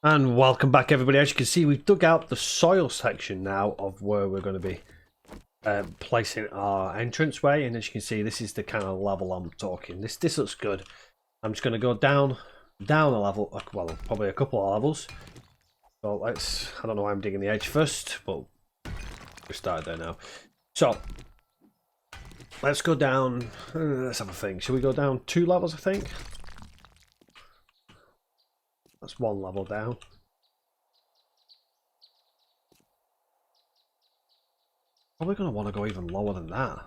And welcome back, everybody. As you can see, we've dug out the soil section now of where we're going to be placing our entranceway. And as you can see, this is the kind of level I'm talking. This looks good. I'm just going to go down a level, well, probably a couple of levels. So I don't know why I'm digging the edge first, but we started there now. So let's go down. Let's have a think. Should we go down 2 levels? I think that's 1 level down. Probably going to want to go even lower than that.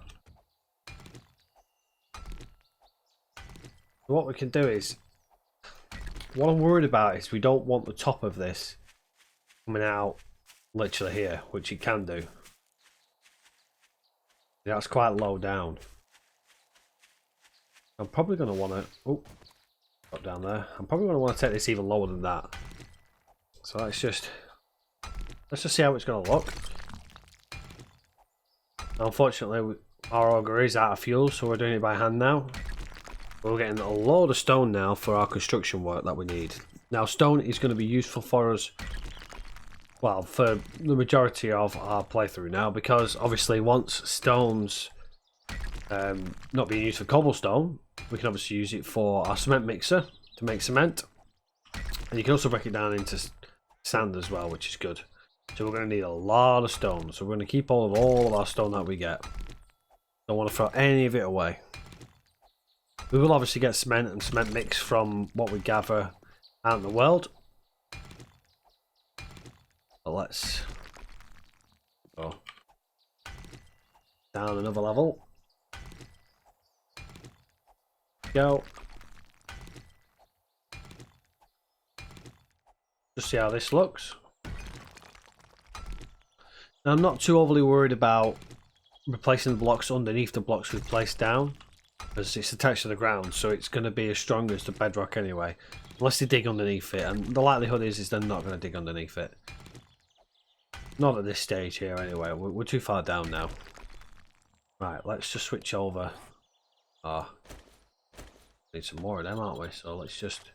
What we can do is, what I'm worried about is we don't want the top of this coming out literally here, which it can do. That's quite low down. I'm probably going to want to, oh, up down there. I'm probably going to want to take this even lower than that. So let's just see how it's going to look. Unfortunately, our auger is out of fuel, so we're doing it by hand now. We're getting a load of stone now for our construction work that we need. Now, stone is going to be useful for us, well, for the majority of our playthrough now, because obviously once stone's not being used for cobblestone, we can obviously use it for our cement mixer to make cement. And you can also break it down into sand as well, which is good. So we're going to need a lot of stone. So we're going to keep all of our stone that we get. Don't want to throw any of it away. We will obviously get cement and cement mix from what we gather out in the world. But let's go down another level. Go. Just see how this looks. Now, I'm not too overly worried about replacing the blocks underneath the blocks we've placed down, because it's attached to the ground, so it's going to be as strong as the bedrock anyway, unless they dig underneath it, and the likelihood is they're not going to dig underneath it. Not at this stage here anyway, we're too far down now. Right, let's just switch over. Need some more of them, aren't we? So let's just,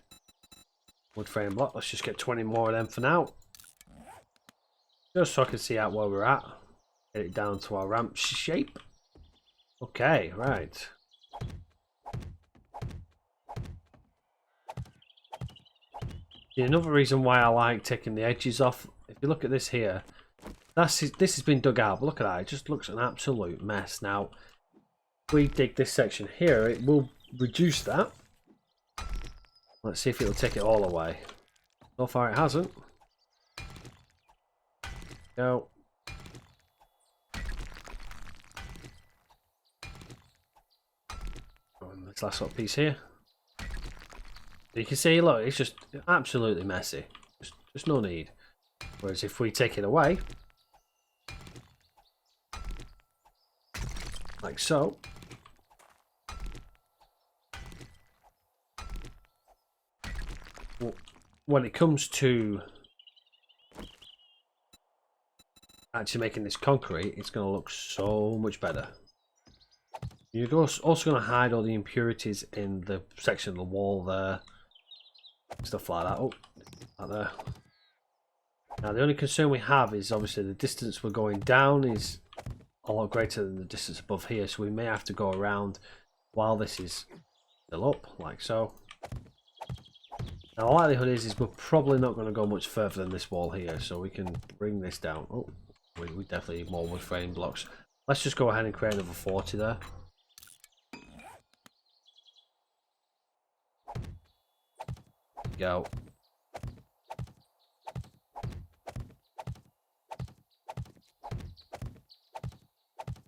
wood frame block, let's just get 20 more of them for now. Just so I can see out where we're at. Get it down to our ramp shape. Okay, right. Yeah, another reason why I like taking the edges off, if you look at this here, this has been dug out, but look at that, it just looks an absolute mess. Now, if we dig this section here, it will reduce that. Let's see if it'll take it all away. So far it hasn't. Go. And this last little piece here. You can see, look, it's just absolutely messy. Just no need. Whereas if we take it away, like so, when it comes to actually making this concrete, it's going to look so much better. You're also going to hide all the impurities in the section of the wall there, stuff like that. Oh, right there. Now the only concern we have is obviously the distance we're going down is a lot greater than the distance above here, so we may have to go around while this is still up, like so. Now the likelihood is we're probably not going to go much further than this wall here, so we can bring this down. Oh, we definitely need more wood frame blocks. Let's just go ahead and create another 40 there. Go.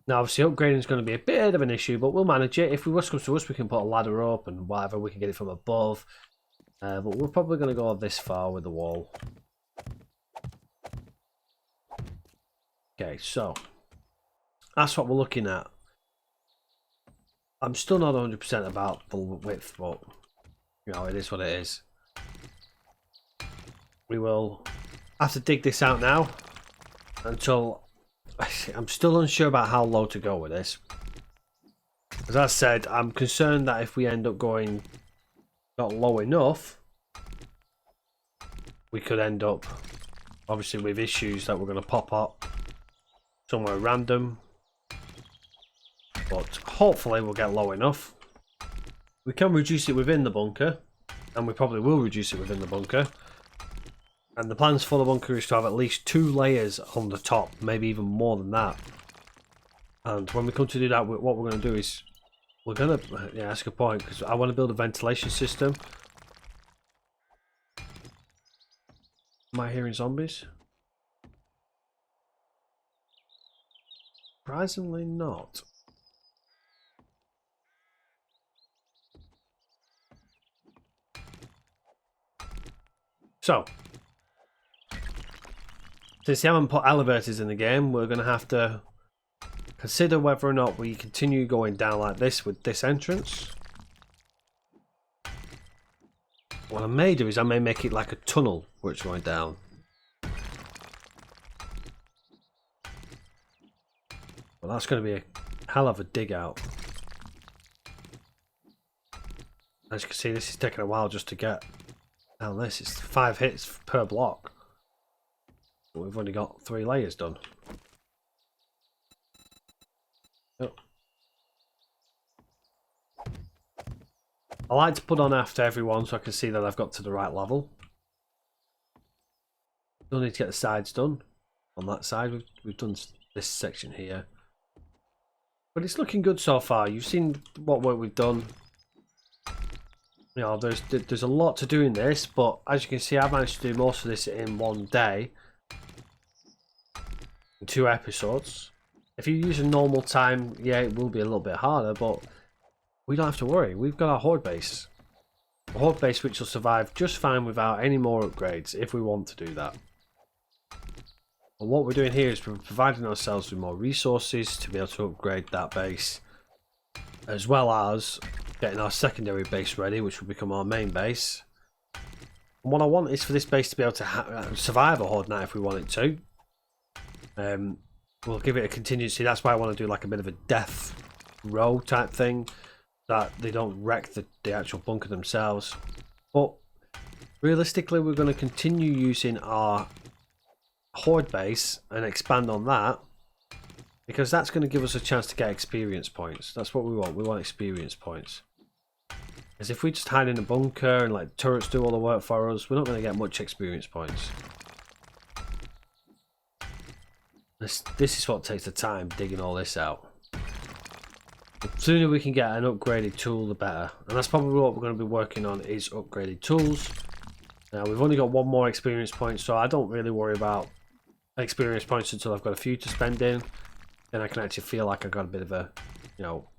Now obviously upgrading is going to be a bit of an issue, but we'll manage it. If we worst comes to us, we can put a ladder up and whatever, we can get it from above. But we're probably going to go this far with the wall. Okay, so that's what we're looking at. I'm still not 100% about the width, but you know, it is what it is. We will have to dig this out now until I'm still unsure about how low to go with this. As I said, I'm concerned that if we end up going not low enough, we could end up obviously with issues that we're going to pop up somewhere random, but hopefully we'll get low enough. We can reduce it within the bunker, and we probably will reduce it within the bunker. And the plans for the bunker is to have at least 2 layers on the top, maybe even more than that. And when we come to do that, what we're going to do is we're going to, yeah, that's a good point, because I want to build a ventilation system. Am I hearing zombies? Surprisingly not. So, since they haven't put elevators in the game, we're going to have to consider whether or not we continue going down like this with this entrance. What I may do is I may make it like a tunnel where it's going down. Well, that's going to be a hell of a dig out. As you can see, this is taking a while just to get down this. It's 5 hits per block. But we've only got 3 layers done. Oh. I like to put on after everyone so I can see that I've got to the right level. Still need to get the sides done. On that side, we've done this section here. But it's looking good so far. You've seen what work we've done. You know, there's a lot to do in this, but as you can see, I've managed to do most of this in one day. In 2 episodes. If you use a normal time, yeah, it will be a little bit harder, but we don't have to worry. We've got our horde base. A horde base which will survive just fine without any more upgrades if we want to do that. And what we're doing here is we're providing ourselves with more resources to be able to upgrade that base, as well as getting our secondary base ready, which will become our main base. And what I want is for this base to be able to survive a horde night if we want it to. We'll give it a contingency. That's why I want to do like a bit of a death row type thing, that they don't wreck the actual bunker themselves. But realistically, we're going to continue using our horde base and expand on that, because that's going to give us a chance to get experience points. That's what we want. We want experience points. Because if we just hide in a bunker and let turrets do all the work for us, we're not going to get much experience points. This is what takes the time, digging all this out. The sooner we can get an upgraded tool, the better. And that's probably what we're going to be working on, is upgraded tools. Now, we've only got 1 more experience point, so I don't really worry about experience points until I've got a few to spend in. Then I can actually feel like I've got a bit of a, you know,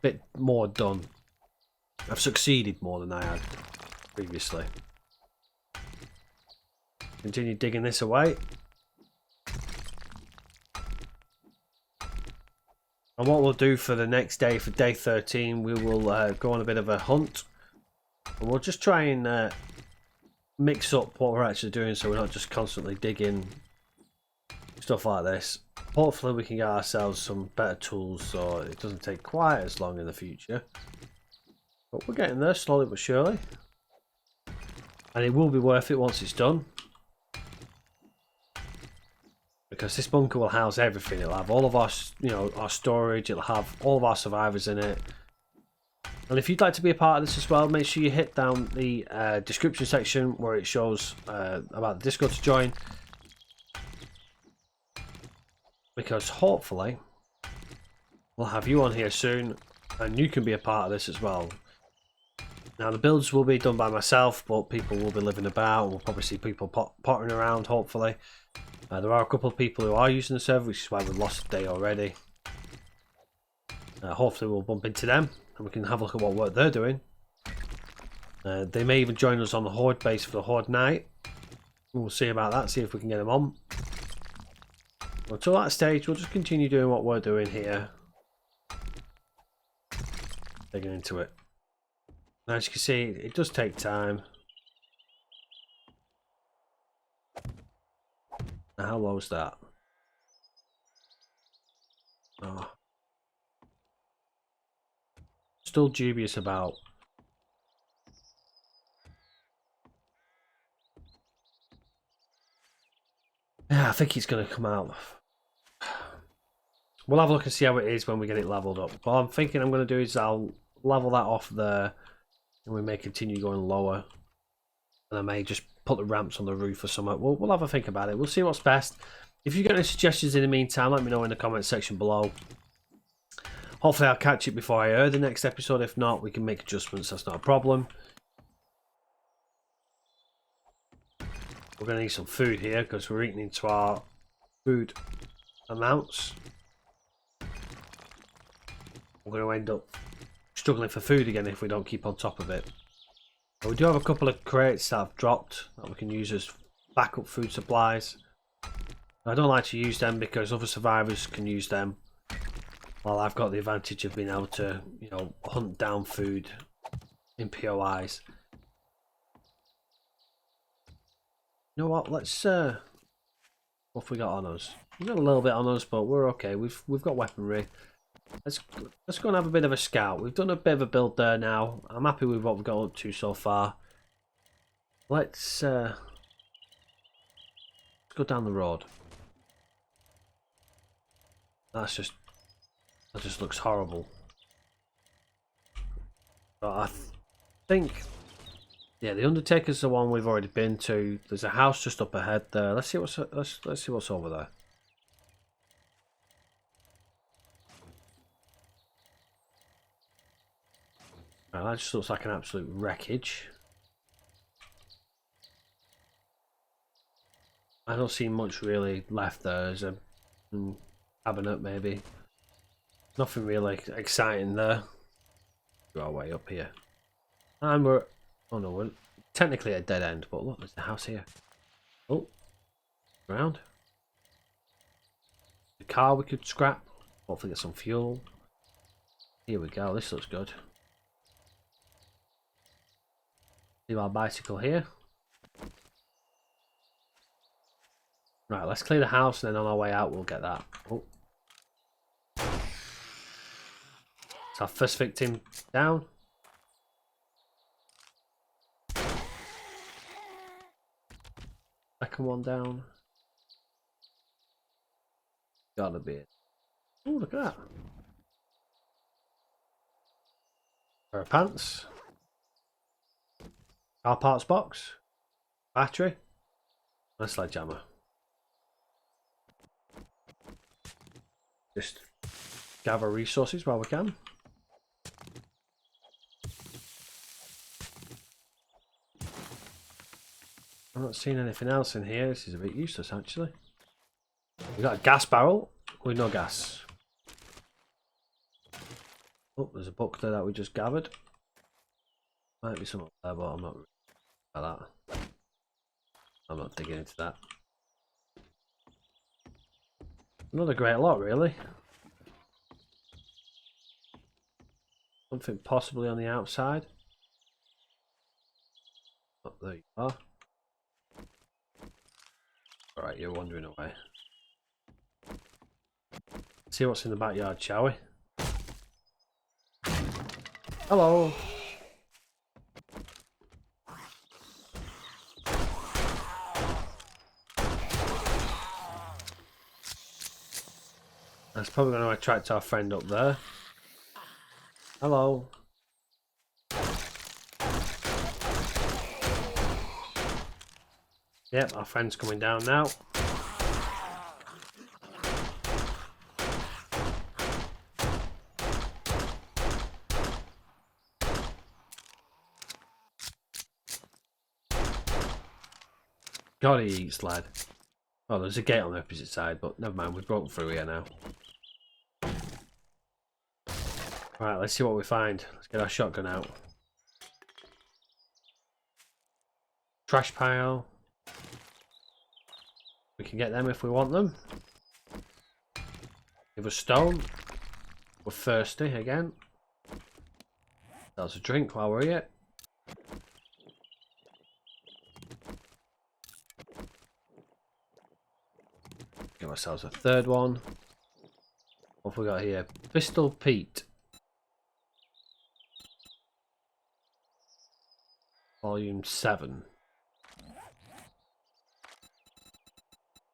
bit more done. I've succeeded more than I had previously. Continue digging this away. And what we'll do for the next day, for day 13, we will go on a bit of a hunt. And we'll just try and mix up what we're actually doing, so we're not just constantly digging stuff like this. Hopefully we can get ourselves some better tools so it doesn't take quite as long in the future. But we're getting there slowly but surely. And it will be worth it once it's done. Because this bunker will house everything. It'll have all of our, you know, our storage. It'll have all of our survivors in it. And if you'd like to be a part of this as well, make sure you hit down the description section where it shows about the Discord to join. Because hopefully we'll have you on here soon, and you can be a part of this as well. Now the builds will be done by myself, but people will be living about. We'll probably see people pottering around, hopefully. There are a couple of people who are using the server, which is why we've lost a day already. Hopefully we'll bump into them and we can have a look at what work they're doing. They may even join us on the horde base for the horde night. We'll see about that, see if we can get them on. Until that stage, we'll just continue doing what we're doing here. Digging into it. Now, as you can see, it does take time. Now, how low is that? Oh. Still dubious about I think it's going to come out. We'll have a look and see how it is when we get it leveled up. What I'm thinking I'm going to do is I'll level that off there, and we may continue going lower. And I may just put the ramps on the roof or something. We'll have a think about it. We'll see what's best. If you've got any suggestions in the meantime, let me know in the comment section below. Hopefully I'll catch it before I air the next episode. If not, we can make adjustments. That's not a problem. We're going to need some food here because we're eating into our food amounts. We're going to end up struggling for food again if we don't keep on top of it. But we do have a couple of crates that have dropped that we can use as backup food supplies. I don't like to use them because other survivors can use them, while I've got the advantage of being able to, you know, hunt down food in POIs. You know what? Let's what have we got on us? We've got a little bit on us, but we're okay. We've got weaponry. Let's go and have a bit of a scout. We've done a bit of a build there now. I'm happy with what we've got up to so far. Let's go down the road. That just looks horrible. But I think, yeah, the Undertaker's the one we've already been to. There's a house just up ahead there. Let's see what's over there. Right, that just looks like an absolute wreckage. I don't see much really left there. There's a cabinet maybe. Nothing really exciting there. Go our way up here. And we're... oh no, we're technically at a dead end, but look, there's the house here. Oh. Ground. The car we could scrap. Hopefully get some fuel. Here we go, this looks good. Leave our bicycle here. Right, let's clear the house and then on our way out we'll get that. Oh. It's our first victim down. Second one down. Gotta be it. Oh, look at that. Pair of pants. Car parts box. Battery. And a sledgehammer. Just gather resources while we can. I'm not seeing anything else in here. This is a bit useless actually. We got a gas barrel with no gas. Oh, there's a book there that we just gathered. Might be something there, but I'm not really about that. I'm not digging into that. Another great lot, really. Something possibly on the outside. Oh, there you are. Alright, you're wandering away. See what's in the backyard, shall we? Hello! That's probably going to attract our friend up there. Hello. Yep, our friend's coming down now. God, he eats, lad. Oh, there's a gate on the opposite side, but never mind, we've broken through here now. Right, let's see what we find. Let's get our shotgun out. Trash pile. We can get them if we want them. Give us stone. We're thirsty again. That's a drink while we're here. Give ourselves a third one. What have we got here? Pistol Pete. Volume 7.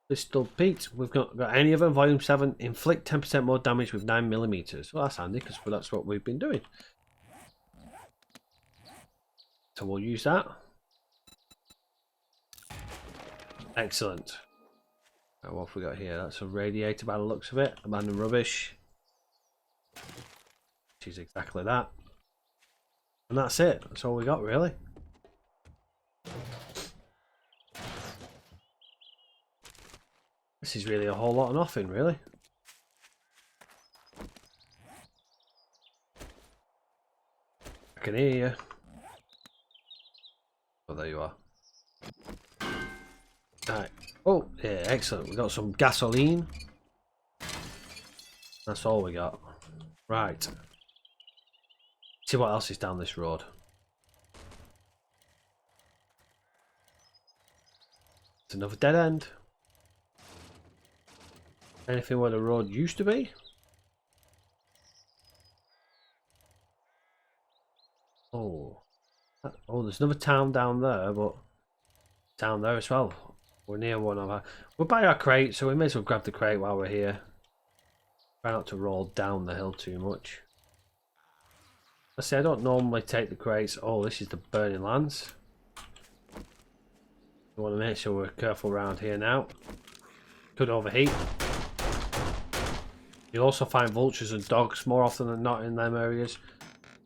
Pistol Pete. We've got any of them. Volume 7. Inflict 10% more damage with 9mm. Well, that's handy because that's what we've been doing. So we'll use that. Excellent. Right, what have we got here? That's a radiator by the looks of it. Abandoned rubbish. Which is exactly that. And that's it. That's all we got, really. This is really a whole lot of nothing, really. I can hear you. Oh, there you are. Right. Oh, yeah, excellent. We got some gasoline. That's all we got. Right. See what else is down this road. It's another dead end. Anything where the road used to be? Oh. Oh, there's another town down there, but down there as well. We're near one of our... We're by our crate, so we may as well grab the crate while we're here. Try not to roll down the hill too much. Let's see, I don't normally take the crates. Oh, this is the burning lands. We want to make sure we're careful around here now. Could overheat. You'll also find vultures and dogs more often than not in them areas.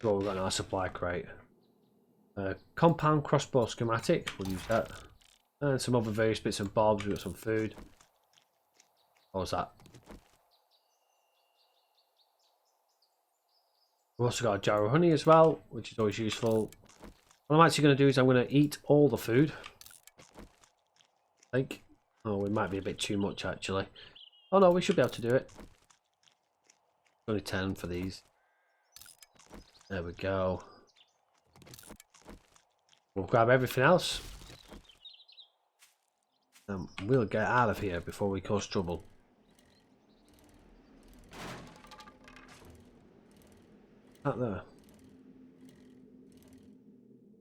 Well, we've got our supply crate. Compound crossbow schematic. We'll use that. And some other various bits and bobs. We've got some food. What was that? We've also got a jar of honey as well, which is always useful. What I'm actually going to do is I'm going to eat all the food. I think. Oh, it might be a bit too much actually. Oh no, we should be able to do it. Only 10 for these. There we go. We'll grab everything else. And we'll get out of here before we cause trouble. Out there.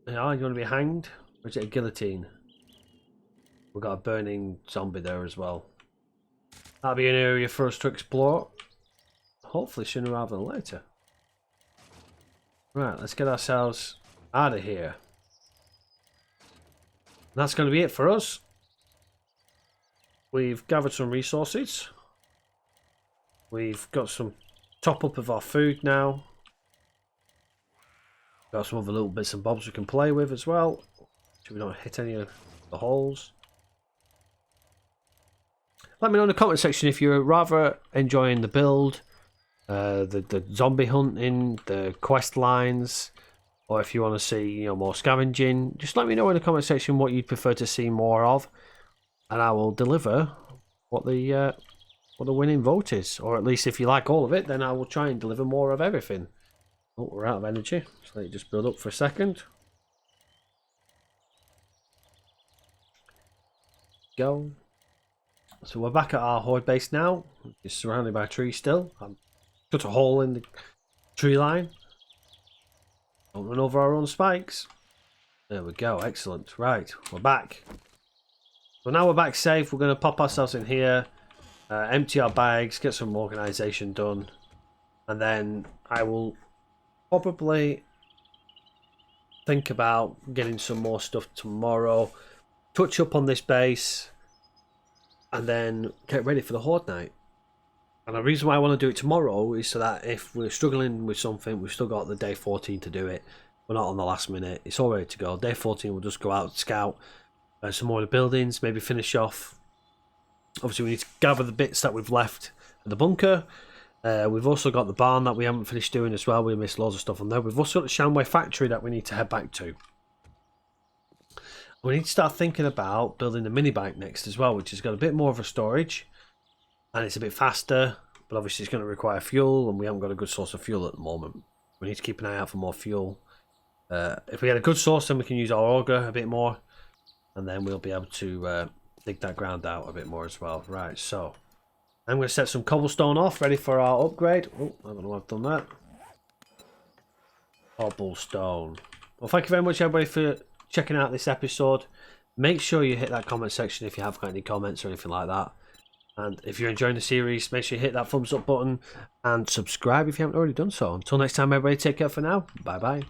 Yeah, you want to be hanged? Or is it a guillotine? We've got a burning zombie there as well. That'll be an area for us to explore. Hopefully sooner rather than later. Right, let's get ourselves out of here. And that's going to be it for us. We've gathered some resources. We've got some top up of our food now. Got some other little bits and bobs we can play with as well. So we don't hit any of the holes. Let me know in the comment section if you're rather enjoying the build, the zombie hunting, the quest lines, or if you want to see more scavenging. Just let me know in the comment section what you'd prefer to see more of, and I will deliver what the winning vote is. Or at least if you like all of it, then I will try and deliver more of everything. Oh, we're out of energy, so let me just build up for a second. Go. So we're back at our horde base now. It's surrounded by trees still. I've cut a hole in the tree line. Don't run over our own spikes. There we go, excellent. Right, we're back. So now we're back safe. We're going to pop ourselves in here, empty our bags, get some organisation done, and then I will probably think about getting some more stuff tomorrow, touch up on this base, and then get ready for the horde night. And the reason why I want to do it tomorrow is so that if we're struggling with something, we've still got the day 14 to do it. We're not on the last minute. It's all ready to go. Day 14 we'll just go out, scout some more of the buildings, maybe finish off. Obviously we need to gather the bits that we've left at the bunker. We've also got the barn that we haven't finished doing as well. We missed loads of stuff on there. We've also got the Shamway factory that we need to head back to. We need to start thinking about building the mini bike next as well, which has got a bit more of a storage and it's a bit faster, but obviously it's going to require fuel, and we haven't got a good source of fuel at the moment. We need to keep an eye out for more fuel. If we get a good source, then we can use our auger a bit more, and then we'll be able to dig that ground out a bit more as well. Right, so I'm going to set some cobblestone off, ready for our upgrade. Oh, I don't know why I've done that. Cobblestone. Well, thank you very much, everybody, for checking out this episode. Make sure you hit that comment section if you have got any comments or anything like that. And if you're enjoying the series, make sure you hit that thumbs up button and subscribe if you haven't already done so. Until next time, everybody, take care for now. Bye bye.